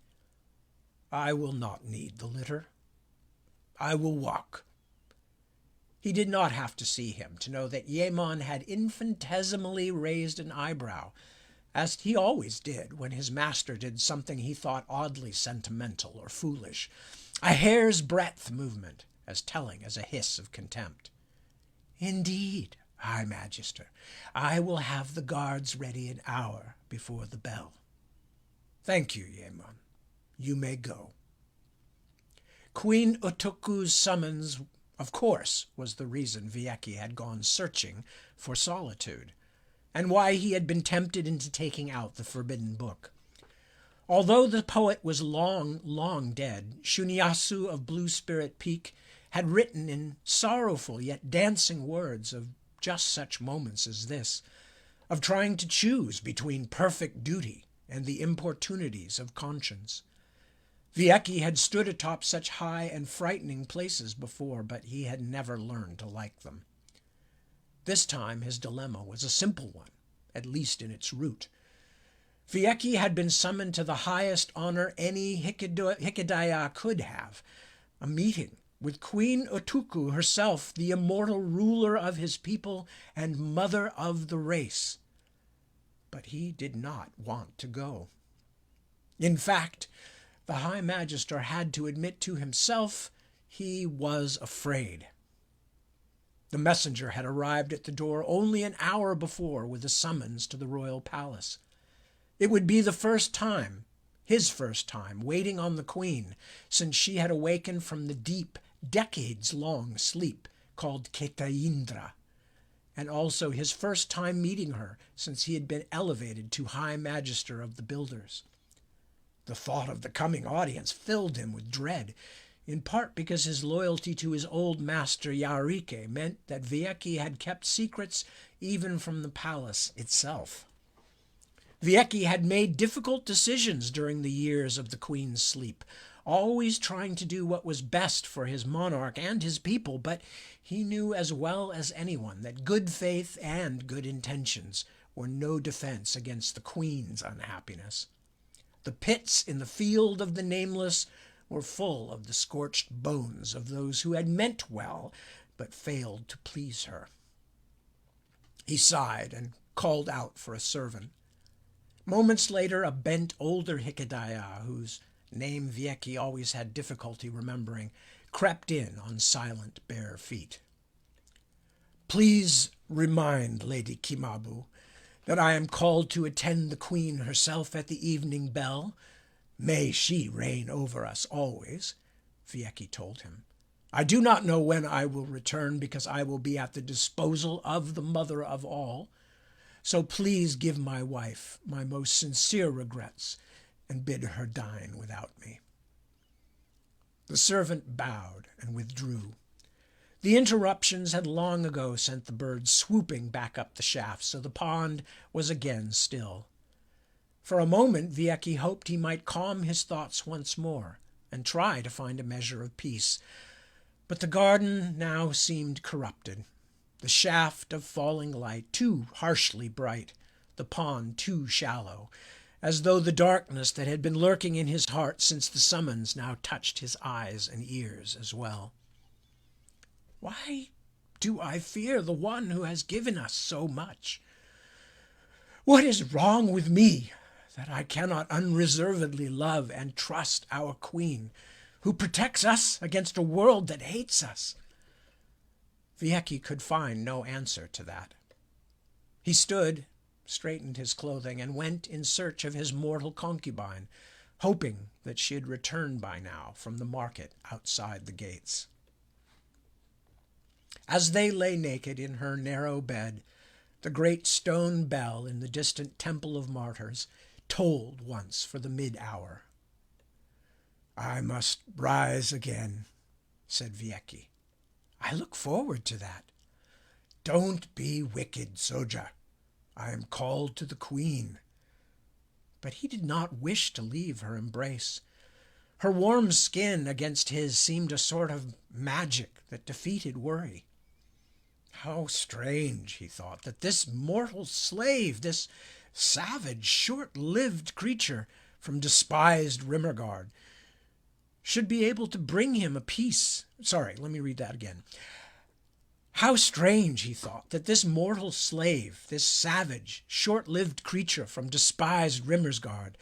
"I will not need the litter. I will walk." He did not have to see him to know that Yemon had infinitesimally raised an eyebrow, as he always did when his master did something he thought oddly sentimental or foolish, a hair's breadth movement, as telling as a hiss of contempt. Indeed, High Magister, I will have the guards ready an hour before the bell. Thank you, Yaemon. You may go. Queen Utuku's summons, of course, was the reason Vieki had gone searching for solitude, and why he had been tempted into taking out the forbidden book. Although the poet was long, long dead, Shuniyasu of Blue Spirit Peak had written in sorrowful yet dancing words of just such moments as this, of trying to choose between perfect duty and the importunities of conscience. Vieki had stood atop such high and frightening places before, but he had never learned to like them. This time his dilemma was a simple one, at least in its root. Vieki had been summoned to the highest honor any Hikidaya could have, a meeting with Queen Utuku herself, the immortal ruler of his people and mother of the race. But he did not want to go. In fact, the High Magister had to admit to himself he was afraid. The messenger had arrived at the door only an hour before with a summons to the royal palace. It would be the first time, his first time, waiting on the queen since she had awakened from the deep, decades-long sleep called Ketaindra, and also his first time meeting her since he had been elevated to High Magister of the Builders. The thought of the coming audience filled him with dread, in part because his loyalty to his old master Yarike meant that Vieki had kept secrets even from the palace itself. Vieki had made difficult decisions during the years of the queen's sleep, always trying to do what was best for his monarch and his people, but he knew as well as anyone that good faith and good intentions were no defense against the queen's unhappiness. The pits in the field of the nameless were full of the scorched bones of those who had meant well but failed to please her. He sighed and called out for a servant. Moments later, a bent older Hikidaya, whose name Vieki always had difficulty remembering, crept in on silent bare feet. Please remind Lady Kimabu that I am called to attend the queen herself at the evening bell. May she reign over us always, Vieki told him. I do not know when I will return because I will be at the disposal of the mother of all. So please give my wife my most sincere regrets and bid her dine without me. The servant bowed and withdrew. The interruptions had long ago sent the birds swooping back up the shaft, so the pond was again still. For a moment Vieki hoped he might calm his thoughts once more and try to find a measure of peace. But the garden now seemed corrupted, the shaft of falling light too harshly bright, the pond too shallow, as though the darkness that had been lurking in his heart since the summons now touched his eyes and ears as well. Why do I fear the one who has given us so much? What is wrong with me that I cannot unreservedly love and trust our queen, who protects us against a world that hates us? Vieki could find no answer to that. He stood, straightened his clothing, and went in search of his mortal concubine, hoping that she had returned by now from the market outside the gates. As they lay naked in her narrow bed, the great stone bell in the distant Temple of Martyrs tolled once for the mid-hour. I must rise again, said Vieki. I look forward to that. Don't be wicked, Soja. I am called to the queen. But he did not wish to leave her embrace. Her warm skin against his seemed a sort of magic that defeated worry. How strange, he thought, that this mortal slave, this savage, short-lived creature from despised Rimmergard, should be able to bring him a peace. Sorry, let me read that again. How strange, he thought, that this mortal slave, this savage, short-lived creature from despised Rimmersgard,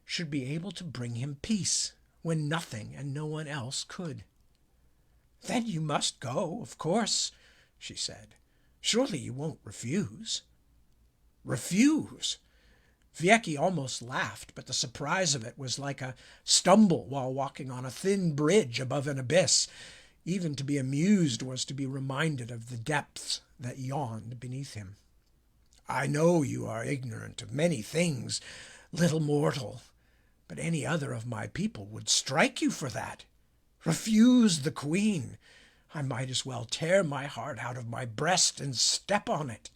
should be able to bring him peace when nothing and no one else could. Then you must go, of course, she said. "Surely you won't refuse?" "Refuse?" Viecki almost laughed, but the surprise of it was like a stumble while walking on a thin bridge above an abyss. Even to be amused was to be reminded of the depths that yawned beneath him. "I know you are ignorant of many things, little mortal, but any other of my people would strike you for that. Refuse the queen! I might as well tear my heart out of my breast and step on it."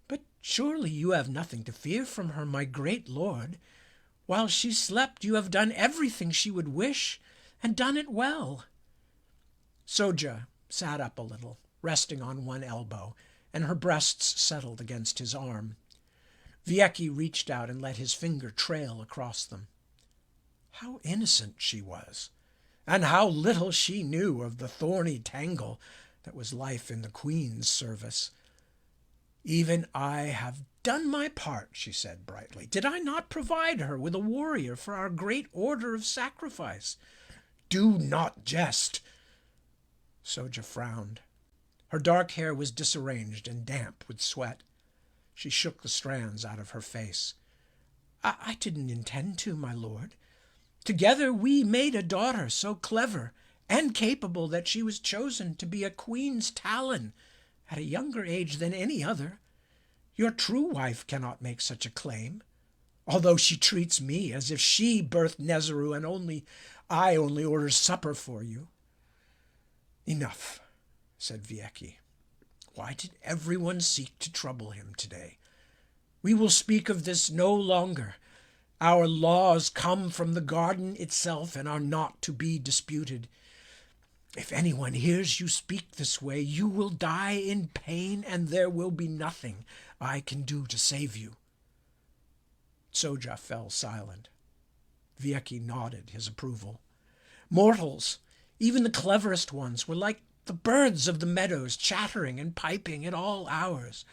"But surely you have nothing to fear from her, my great lord. While she slept you have done everything she would wish, and done it well." Soja sat up a little, resting on one elbow, and her breasts settled against his arm. Viecki reached out and let his finger trail across them. How innocent she was, and how little she knew of the thorny tangle that was life in the queen's service. "Even I have done my part," she said brightly. "Did I not provide her with a warrior for our great order of sacrifice?" "Do not jest." Soja frowned. Her dark hair was disarranged and damp with sweat. She shook the strands out of her face. I didn't intend to, my lord. Together we made a daughter so clever and capable that she was chosen to be a queen's Talon at a younger age than any other. Your true wife cannot make such a claim, although she treats me as if she birthed Nezeru and I only order supper for you." "Enough," said Viecki. "Why did everyone seek to trouble him today? We will speak of this no longer. Our laws come from the garden itself and are not to be disputed. If anyone hears you speak this way, you will die in pain, and there will be nothing I can do to save you." Soja fell silent. Viecki nodded his approval. Mortals, even the cleverest ones, were like the birds of the meadows, chattering and piping at all hours.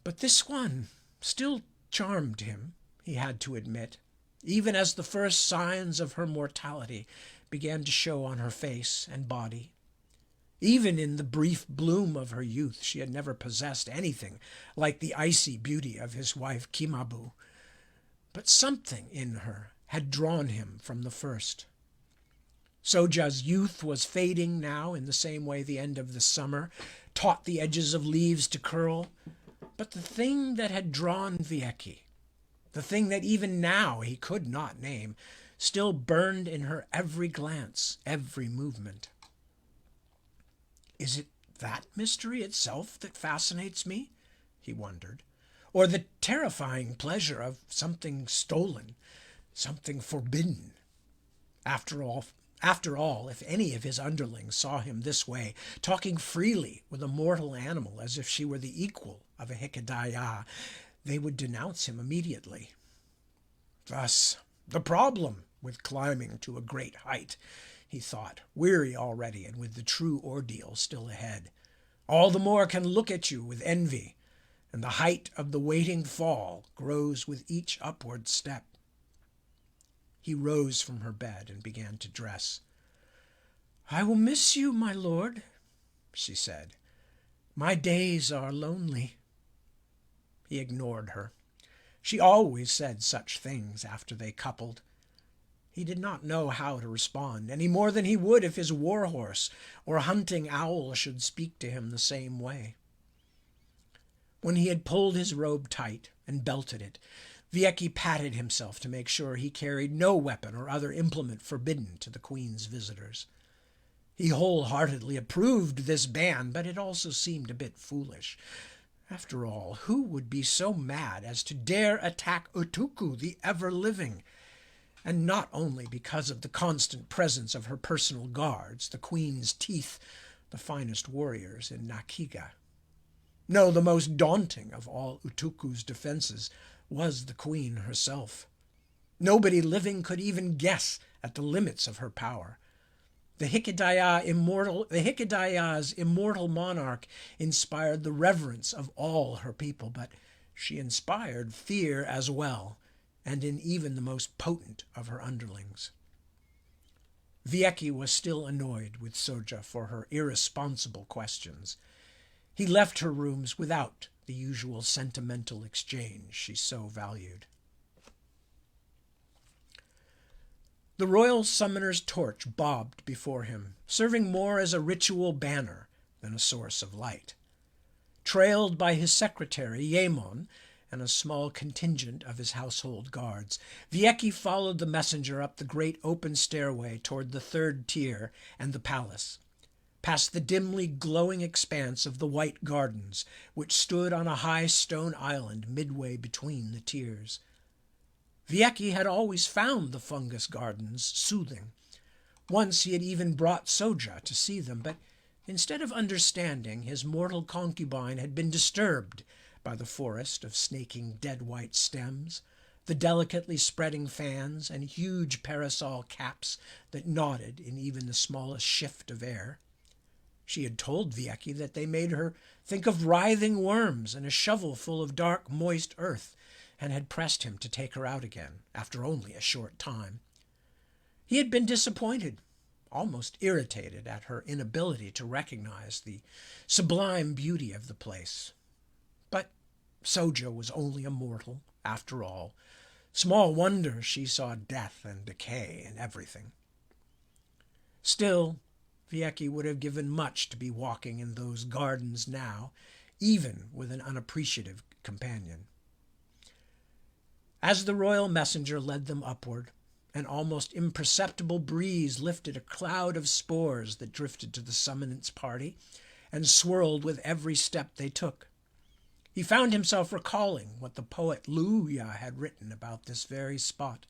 But this one still charmed him, he had to admit, even as the first signs of her mortality began to show on her face and body. Even in the brief bloom of her youth she had never possessed anything like the icy beauty of his wife Kimabu. But something in her had drawn him from the first. Soja's youth was fading now in the same way the end of the summer taught the edges of leaves to curl. But the thing that had drawn Viecki, the thing that even now he could not name, still burned in her every glance, every movement. "Is it that mystery itself that fascinates me?" he wondered. "Or the terrifying pleasure of something stolen, something forbidden? After all, if any of his underlings saw him this way, talking freely with a mortal animal as if she were the equal of a Hikedaya, they would denounce him immediately. Thus, the problem with climbing to a great height, he thought, weary already and with the true ordeal still ahead. All the more can look at you with envy, and the height of the waiting fall grows with each upward step. He rose from her bed and began to dress. "I will miss you, my lord," she said. "My days are lonely." He ignored her. She always said such things after they coupled. He did not know how to respond, any more than he would if his warhorse or hunting owl should speak to him the same way. When he had pulled his robe tight and belted it, Viecki patted himself to make sure he carried no weapon or other implement forbidden to the queen's visitors. He wholeheartedly approved this ban, but it also seemed a bit foolish. After all, who would be so mad as to dare attack Utuku, the ever-living? And not only because of the constant presence of her personal guards, the queen's teeth, the finest warriors in Nakiga. No, the most daunting of all Utuku's defenses was the queen herself. Nobody living could even guess at the limits of her power. The Hikidaya's immortal monarch inspired the reverence of all her people, but she inspired fear as well, and in even the most potent of her underlings. Viecki was still annoyed with Soja for her irresponsible questions. He left her rooms without the usual sentimental exchange she so valued. The royal summoner's torch bobbed before him, serving more as a ritual banner than a source of light. Trailed by his secretary, Yemon, and a small contingent of his household guards, Viecki followed the messenger up the great open stairway toward the third tier and the palace, past the dimly glowing expanse of the White Gardens, which stood on a high stone island midway between the tiers. Viecki had always found the fungus gardens soothing. Once he had even brought Soja to see them, but instead of understanding, his mortal concubine had been disturbed by the forest of snaking dead white stems, the delicately spreading fans, and huge parasol caps that nodded in even the smallest shift of air. She had told Viecki that they made her think of writhing worms and a shovel full of dark, moist earth, and had pressed him to take her out again after only a short time. He had been disappointed, almost irritated at her inability to recognize the sublime beauty of the place. But Soja was only a mortal, after all. Small wonder she saw death and decay in everything. Still, Viecki would have given much to be walking in those gardens now, even with an unappreciative companion. As the royal messenger led them upward, an almost imperceptible breeze lifted a cloud of spores that drifted to the summonant's party and swirled with every step they took. He found himself recalling what the poet Luya had written about this very spot.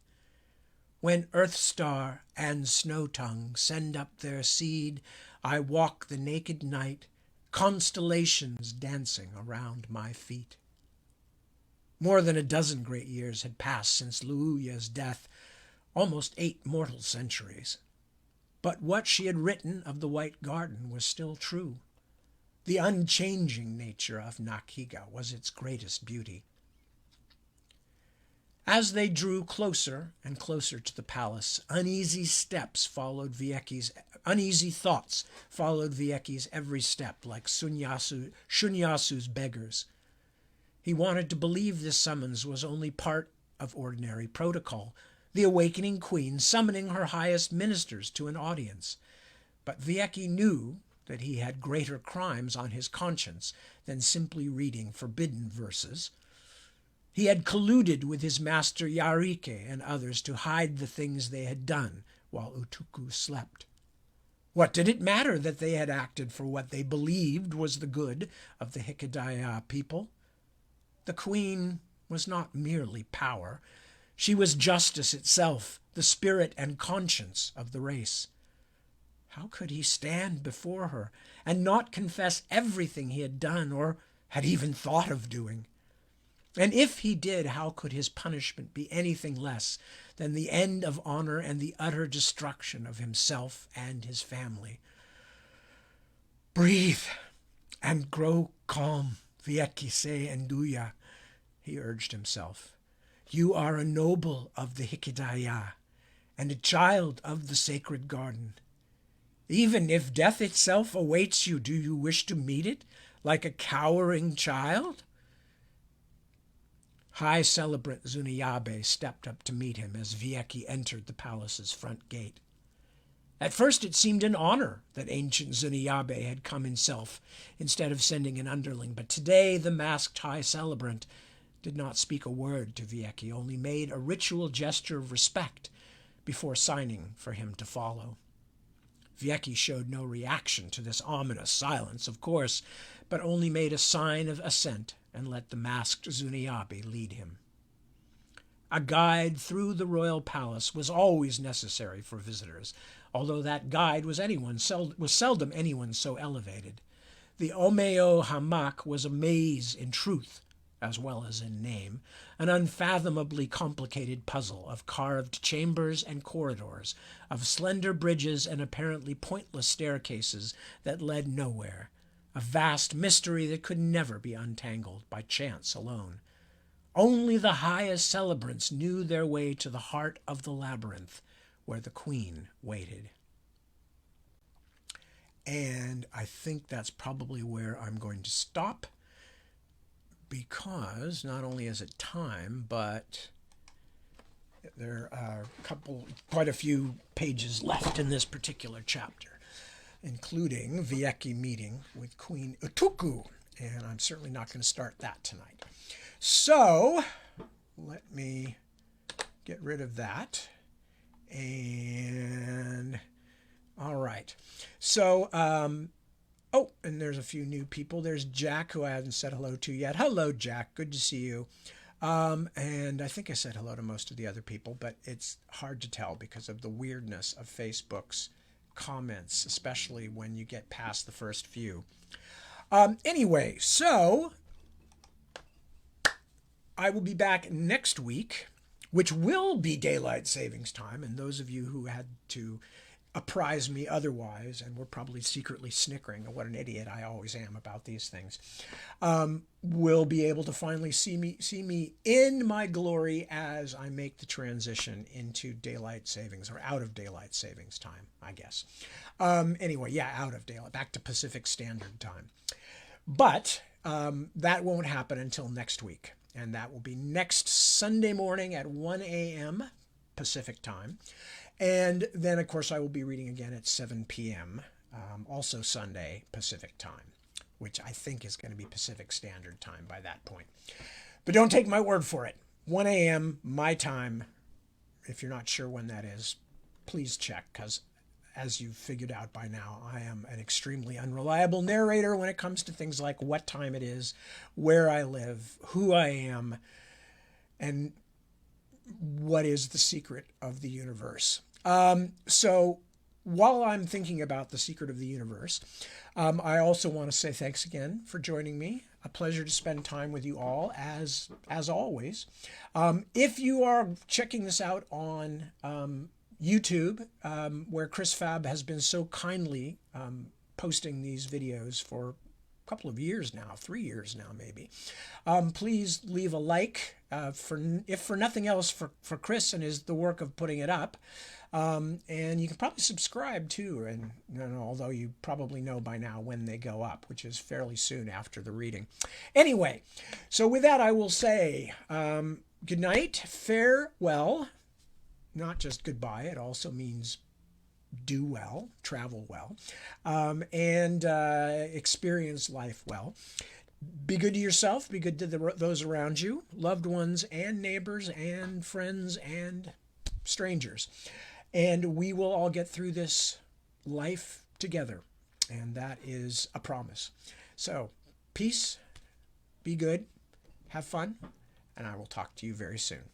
When Earth-star and Snow-tongue send up their seed, I walk the naked night, constellations dancing around my feet. More than a dozen great years had passed since Luya's death, almost 8 mortal centuries. But what she had written of the White Garden was still true. The unchanging nature of Nakhiga was its greatest beauty. As they drew closer and closer to the palace, uneasy thoughts followed Viecki's every step, like Shunyasu's beggars. He wanted to believe this summons was only part of ordinary protocol, the awakening queen summoning her highest ministers to an audience. But Viecki knew that he had greater crimes on his conscience than simply reading forbidden verses. He had colluded with his master Yarike and others to hide the things they had done while Utuku slept. What did it matter that they had acted for what they believed was the good of the Hikedaya people? The queen was not merely power. She was justice itself, the spirit and conscience of the race. How could he stand before her and not confess everything he had done or had even thought of doing? And if he did, how could his punishment be anything less than the end of honor and the utter destruction of himself and his family? Breathe and grow calm, Viekise and Duya, he urged himself. You are a noble of the Hikedaya and a child of the sacred garden. Even if death itself awaits you, do you wish to meet it like a cowering child? High celebrant Zuniabe stepped up to meet him as Viecki entered the palace's front gate. At first it seemed an honor that ancient Zuniabe had come himself instead of sending an underling, but today the masked high celebrant did not speak a word to Viecki, only made a ritual gesture of respect before signing for him to follow. Viecki showed no reaction to this ominous silence, of course, but only made a sign of assent and let the masked Zuniabe lead him. A guide through the royal palace was always necessary for visitors, although that guide was seldom anyone so elevated. The Omeo Hamak was a maze in truth, as well as in name, an unfathomably complicated puzzle of carved chambers and corridors, of slender bridges and apparently pointless staircases that led nowhere, a vast mystery that could never be untangled by chance alone. Only the highest celebrants knew their way to the heart of the labyrinth, where the queen waited. And I think that's probably where I'm going to stop, because not only is it time, but there are quite a few pages left in this particular chapter, including Vieki meeting with Queen Utuku, and I'm certainly not going to start that tonight. So let me get rid of that. And all right. So, oh, and there's a few new people. There's Jack, who I haven't said hello to yet. Hello, Jack. Good to see you. And I think I said hello to most of the other people, but it's hard to tell because of the weirdness of Facebook's comments, especially when you get past the first few. Anyway, so I will be back next week, which will be daylight savings time. And those of you who had to apprise me otherwise and were probably secretly snickering at what an idiot I always am about these things, will be able to finally see me in my glory as I make the transition into daylight savings, or out of daylight savings time, I guess. Anyway, yeah, out of daylight, back to Pacific Standard Time. But that won't happen until next week. And that will be next Sunday morning at 1 a.m. Pacific time. And then, of course, I will be reading again at 7 p.m., also Sunday Pacific time, which I think is going to be Pacific Standard Time by that point. But don't take my word for it. 1 a.m. my time. If you're not sure when that is, please check, because as you've figured out by now, I am an extremely unreliable narrator when it comes to things like what time it is, where I live, who I am, and what is the secret of the universe. So while I'm thinking about the secret of the universe, I also want to say thanks again for joining me. A pleasure to spend time with you all, as always. If you are checking this out on YouTube, where Chris Fab has been so kindly posting these videos for a couple of years now, 3 years now maybe, please leave a like, if for nothing else, for Chris and the work of putting it up. And you can probably subscribe too, and although you probably know by now when they go up, which is fairly soon after the reading. Anyway, so with that I will say good night, farewell. Not just goodbye, it also means do well, travel well, and experience life well. Be good to yourself, be good to those around you, loved ones and neighbors and friends and strangers. And we will all get through this life together, and that is a promise. So, peace, be good, have fun, and I will talk to you very soon.